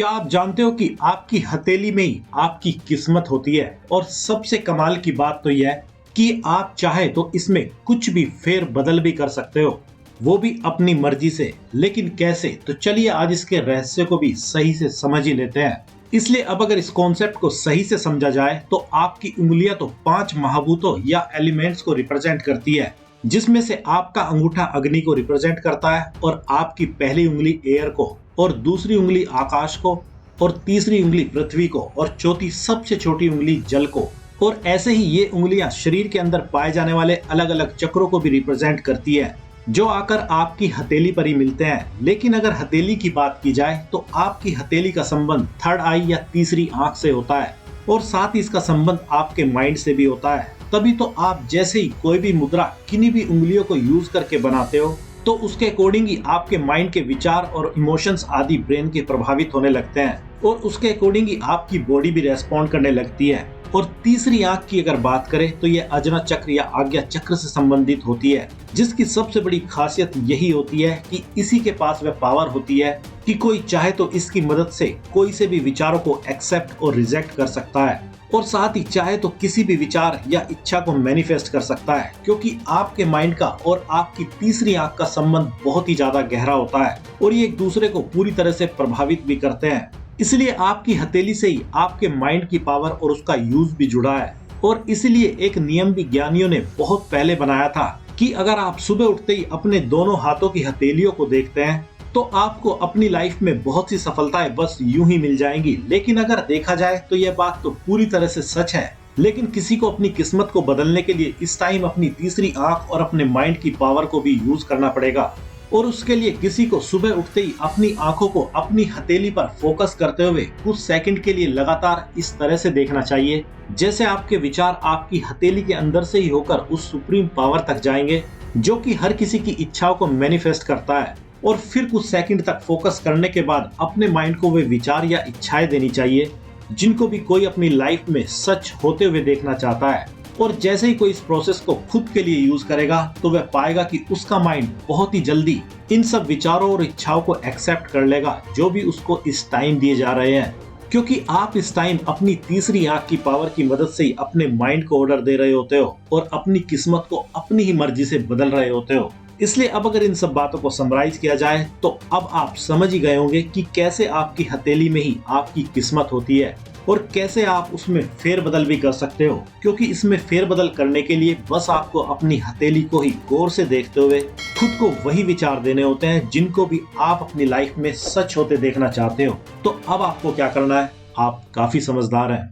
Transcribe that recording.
क्या आप जानते हो कि आपकी हथेली में ही आपकी किस्मत होती है। और सबसे कमाल की बात तो यह है कि आप चाहे तो इसमें कुछ भी फेर बदल भी कर सकते हो, वो भी अपनी मर्जी से। लेकिन कैसे, तो चलिए आज इसके रहस्य को भी सही से समझ ही लेते हैं। इसलिए अब अगर इस कॉन्सेप्ट को सही से समझा जाए तो आपकी उंगलियां तो 5 महाभूतों या एलिमेंट्स को रिप्रेजेंट करती है, जिसमें से आपका अंगूठा अग्नि को रिप्रेजेंट करता है, और आपकी पहली उंगली एयर को, और दूसरी उंगली आकाश को, और तीसरी उंगली पृथ्वी को, और चौथी सबसे छोटी उंगली जल को। और ऐसे ही ये उंगलियां शरीर के अंदर पाए जाने वाले अलग अलग चक्रों को भी रिप्रेजेंट करती है, जो आकर आपकी हथेली पर ही मिलते हैं। लेकिन अगर हथेली की बात की जाए तो आपकी हथेली का संबंध थर्ड आई या तीसरी आंख से होता है, और साथ ही इसका संबंध आपके माइंड से भी होता है। तभी तो आप जैसे ही कोई भी मुद्रा किन्हीं भी उंगलियों को यूज करके बनाते हो, तो उसके अकॉर्डिंग ही आपके माइंड के विचार और इमोशंस आदि ब्रेन के प्रभावित होने लगते हैं, और उसके अकॉर्डिंग ही आपकी बॉडी भी रेस्पॉन्ड करने लगती है। और तीसरी आंख की अगर बात करें तो यह अजना चक्र या आज्ञा चक्र से संबंधित होती है, जिसकी सबसे बड़ी खासियत यही होती है कि इसी के पास वह पावर होती है कि कोई चाहे तो इसकी मदद से कोई से भी विचारों को एक्सेप्ट और रिजेक्ट कर सकता है, और साथ ही चाहे तो किसी भी विचार या इच्छा को मैनिफेस्ट कर सकता है। क्योंकि आपके माइंड का और आपकी तीसरी आंख का संबंध बहुत ही ज्यादा गहरा होता है, और ये एक दूसरे को पूरी तरह से प्रभावित भी करते हैं। इसलिए आपकी हथेली से ही आपके माइंड की पावर और उसका यूज भी जुड़ा है। और इसलिए एक नियम भी ज्ञानियों ने बहुत पहले बनाया था कि अगर आप सुबह उठते ही अपने दोनों हाथों की हथेलियों को देखते हैं तो आपको अपनी लाइफ में बहुत सी सफलताएं बस यूं ही मिल जाएंगी। लेकिन अगर देखा जाए तो यह बात तो पूरी तरह से सच है। लेकिन किसी को अपनी किस्मत को बदलने के लिए इस टाइम अपनी तीसरी आंख और अपने माइंड की पावर को भी यूज करना पड़ेगा। और उसके लिए किसी को सुबह उठते ही अपनी आंखों को अपनी हथेली पर फोकस करते हुए कुछ सेकंड के लिए लगातार इस तरह से देखना चाहिए, जैसे आपके विचार आपकी हथेली के अंदर से ही होकर उस सुप्रीम पावर तक जाएंगे, जो कि हर किसी की इच्छाओं को मैनिफेस्ट करता है। और फिर कुछ सेकंड तक फोकस करने के बाद अपने माइंड को वे विचार या इच्छाएं देनी चाहिए जिनको भी कोई अपनी लाइफ में सच होते हुए देखना चाहता है। और जैसे ही कोई इस प्रोसेस को खुद के लिए यूज करेगा तो वह पाएगा कि उसका माइंड बहुत ही जल्दी इन सब विचारों और इच्छाओं को एक्सेप्ट कर लेगा, जो भी उसको इस टाइम दिए जा रहे हैं। क्योंकि आप इस टाइम अपनी तीसरी आंख की पावर की मदद से ही अपने माइंड को ऑर्डर दे रहे होते हो और अपनी किस्मत को अपनी ही मर्जी से बदल रहे होते हो। इसलिए अब अगर इन सब बातों को समराइज किया जाए तो अब आप समझ ही गए होंगे कि कैसे आपकी हथेली में ही आपकी किस्मत होती है, और कैसे आप उसमें फेरबदल भी कर सकते हो। क्योंकि इसमें फेरबदल करने के लिए बस आपको अपनी हथेली को ही गौर से देखते हुए खुद को वही विचार देने होते हैं जिनको भी आप अपनी लाइफ में सच होते देखना चाहते हो। तो अब आपको क्या करना है, आप काफी समझदार हैं।